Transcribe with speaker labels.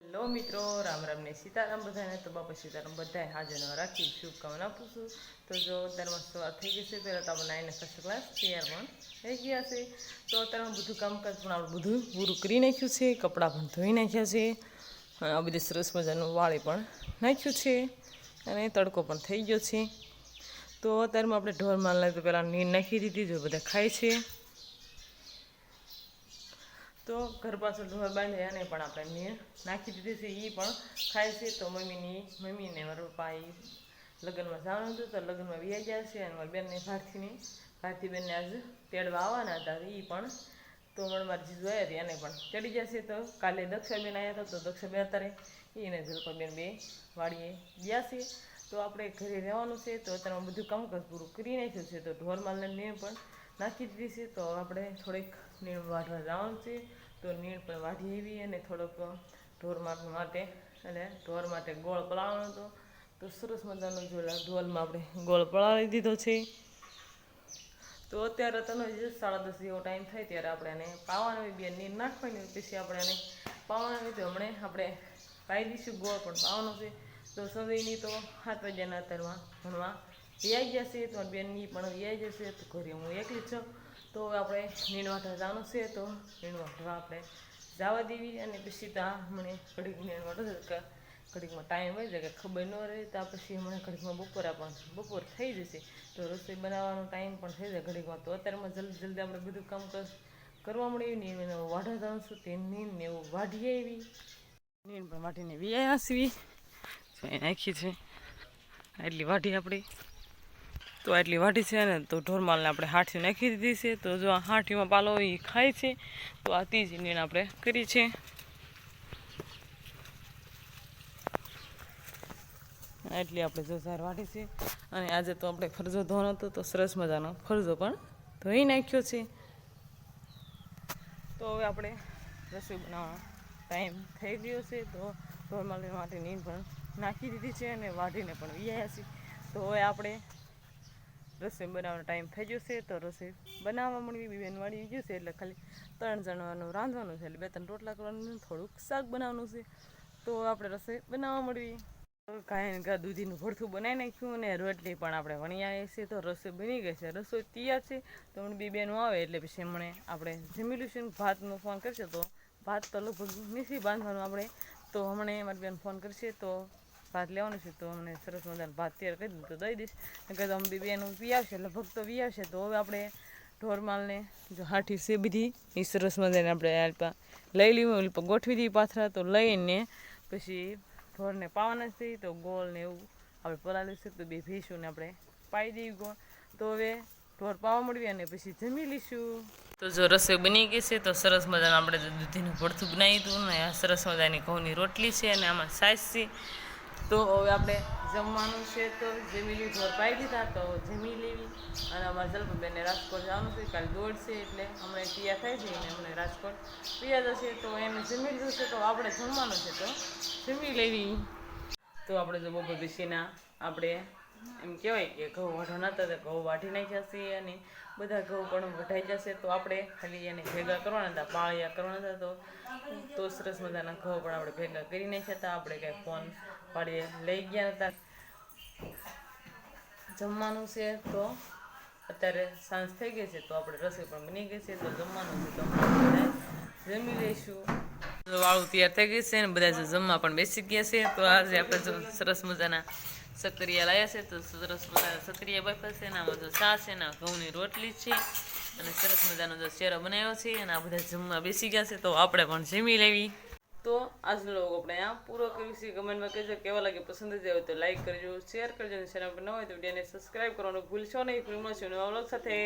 Speaker 1: Hello મિત્રો, રામ રામ ને સીતારામ બધાને. તો બાપા સીતારામ બધાએ હાજર રાખી શુભકામના આપું છું. તો જો અત્યારમાં સવાર થઈ ગઈ છે, પહેલાં તો આપણે આવીને ફર્સ્ટ ક્લાસ તૈયાર પણ થઈ ગયા છે. તો અત્યારમાં બધું કામકાજ પણ આપણે બધું પૂરું કરી નાખ્યું છે, કપડાં પણ ધોઈ નાખ્યા છે, આ બધી સરસ મજાનું વાળી પણ નાખ્યું છે અને તડકો પણ થઈ ગયો છે. તો અત્યારમાં આપણે ઢોર માલને તો પહેલાં નીર નાખી દીધી, જો બધા ખાય છે. તો ઘર પાછળ ઢોર બાંધે અને પણ આપણે નીર નાખી દીધી છે, એ પણ ખાય છે. તો મમ્મીને મારા પપ્પા એ લગ્નમાં જવાનું હતું, તો લગ્નમાં વ્યાઈ ગયા છે. અને મારી બેનને ભારતી બેનને આજે તેડવા આવવાના હતા, એ પણ તો મારી જીજુ આવ્યા હતી એને પણ ચડી જશે. તો કાલે દક્ષાબેન આવ્યા હતા, તો દક્ષાબેન અત્યારે એને જલપાબેન બે વાડીએ ગયા છે. તો આપણે ઘરે રહેવાનું છે. તો અત્યારે બધું કામકાજ પૂરું કરી નાખ્યું છે. તો ઢોર માલને નીણ પણ નાખી દીધી છે. તો આપણે થોડીક નીણ વાઢવા જવાનું છે. તો નીણ પણ વાઢી આવી અને થોડોક ઢોર માટે અને ઢોર માટે ગોળ પલાળવાનો હતો. તો સરસ મજાનો ઢોલમાં આપણે ગોળ પલાળી દીધો છે. તો અત્યારે તમે 10:30 જેવો ટાઈમ થાય ત્યારે આપણે એને પાવાનું હોય, બે નીર નાખવાની હોય, પછી આપણે એને પાવાનું હોય. તો હમણાં આપણે પાઈ દઈશું, ગોળ પણ પાવાનો છે. તો સવારની તો 7 વાગ્યાના અત્યારમાં ભણવા વ્યાઈ જશે. તો બેનની પણ વ્યાઈ જશે. તો ઘરે હું એકલી છું. તો આપણે નીણ વાઢવા જવાનું છે. તો નીણ વાઢવા આપણે જવા દેવી અને પછી ત્યાં મને ઘડીક નીણ વાઢો ઘડીકમાં ટાઈમ હોય છે કે ખબર ન રહે. તો પછી હમણાં ઘડીકમાં બપોર થઈ જશે. તો રસોઈ બનાવવાનો ટાઈમ પણ થઈ જાય ઘડીકમાં. તો અત્યારમાં જલ્દી આપણે બધું કામ કરવા મળે. નીણ વાઢવા જવાનું છું, તે નીણને એવું વાઢી આવી, નીણ પણ વાઢીને વ્યાયા આસવી નાખી છે. એટલી વાઢી આપણી તો આટલી વાઢી છે ને. તો ઢોરમાલને આપણે હાંઠી નાખી દીધી છે. તો જો આ હાંઠીમાં પાલો એ ખાય છે. તો આ ત્રીજી નીણ આપણે કરી છે. એટલી આપણે જો ઝાર વાઢી છે. અને આજે તો આપણે ફરજો ધોવાનો હતો, તો સરસ મજાનો ફરજો પણ ધોઈ નાખ્યો છે. તો હવે આપણે રસોઈ બનાવવાનો ટાઈમ થઈ ગયો છે. તો ઢોરમાલ માટે નીણ પણ નાખી દીધી છે અને વાઢીને પણ વ્યાયા છે. તો હવે આપણે રસોઈ બનાવવાનો ટાઈમ થઈ ગયો છે. તો રસોઈ બનાવવા મળવી બેન વાળી ગયું છે. એટલે ખાલી 3 જણવાનું રાંધવાનું છે. એટલે 2-3 રોટલા કરવાનું, થોડુંક શાક બનાવવાનું છે. તો આપણે રસોઈ બનાવવા મળવી. કાંઈ ને દૂધીનું ભરથું બનાવી નાખ્યું અને રોટલી પણ આપણે વણી આવી છે. તો રસોઈ બની ગઈ છે, રસોઈ તૈયાર છે. તો હમણાં બે બેનો આવે એટલે પછી હમણાં આપણે જમી લઈશું. ભાતનો ફોન કરશે તો ભાત તો લગભગ નથી બાંધવાનું આપણે. તો હમણાં મારી બેન ફોન કરશે તો ભાત લેવાનું છે. તો અમને સરસ મજાનો ભાત તૈયાર કરી દઉં તો દઈ દઈશ. નકર અમે બે બેનું પી આવશે, લગભગ તો વી આવશે. તો હવે આપણે ઢોરમાલને જો હાઠી છે બધી એ સરસ મજાને આપણે લઈ લેવું, ઓલી પર ગોઠવી દઈએ પાથરા. તો લઈને પછી ઢોરને પાવાના છે. તો ગોળ ને એવું આપણે પલાળેલું છે. તો બે ભેંસુને આપણે પાઈ દઈએ ગોળ. તો હવે ઢોર પાવા મળવી અને પછી જમી લઈશું. તો જો રસોઈ બની ગઈ છે. તો સરસ મજાનું આપણે દૂધીનું ભરથું બનાવી દઉં ને આ સરસ મજાની ઘઉંની રોટલી છે અને આમાં સાઈઝ છે. તો હવે આપણે જમવાનું છે. તો જમી લીધું, ઢોર પાઈ દીધા. તો જમી લેવી અને અમારા જલપાબેનને રાજકોટ જવાનું છે. કાલે દોડ છે એટલે હમણાં તૈયાર થાય છે ને હમણાં રાજકોટ પીયા જશે. તો એને જમી લીધું છે. તો આપણે જમવાનું છે. તો જમી લેવી. તો આપણે જો બપોર બેસીના આપણે એમ કહેવાય કે ઘઉં વાઢવાના હતા, તો ઘઉં વાઢી નાખ્યા છે અને બધા ઘઉં પણ વઢાઈ જશે. તો આપણે ખાલી એને ભેગા કરવાના હતા, પાળિયા કરવાના હતા. તો સરસ મજાના ઘઉં પણ આપણે ભેગા કરી નાખ્યા હતા. આપણે કાંઈ ફોન પાડીએ લઈ ગયા હતા. જમવાનું છે. તો અત્યારે સાંજ થઈ ગઈ છે. તો આપણે રસોઈ પણ બની ગઈ છે. તો જમવાનું છે. તો બધા જમી લઈશું. વાળું તૈયાર થઈ ગઈ છે ને બધા જમવા પણ બેસી ગયા છે. તો આજે આપણે સરસ મજાના સક્કરિયા લાવ્યા છે. તો સરસ મજાના સક્કરિયા બાફ્યા છે. એનામાં જો ચા છે, એના ઘઉંની રોટલી છે અને સરસ મજાનો જો શેરો બનાવ્યો છે. અને આ બધા જમવા બેસી ગયા છે. તો આપણે પણ જમી લેવી. તો આજનો લોગ આપણે અહીંયા પૂરો કર્યું છે. કમેન્ટમાં કહેજો કેવા લાગે, પસંદ જ આવે તો લાઈક કરજો, શેર કરજો અને ચેનલ પર ન હોય તો વિડીયોને સબસ્ક્રાઈબ કરવાનું ભૂલશો નહીં. ફિલ્મો છે નવા વ્લોગ સાથે.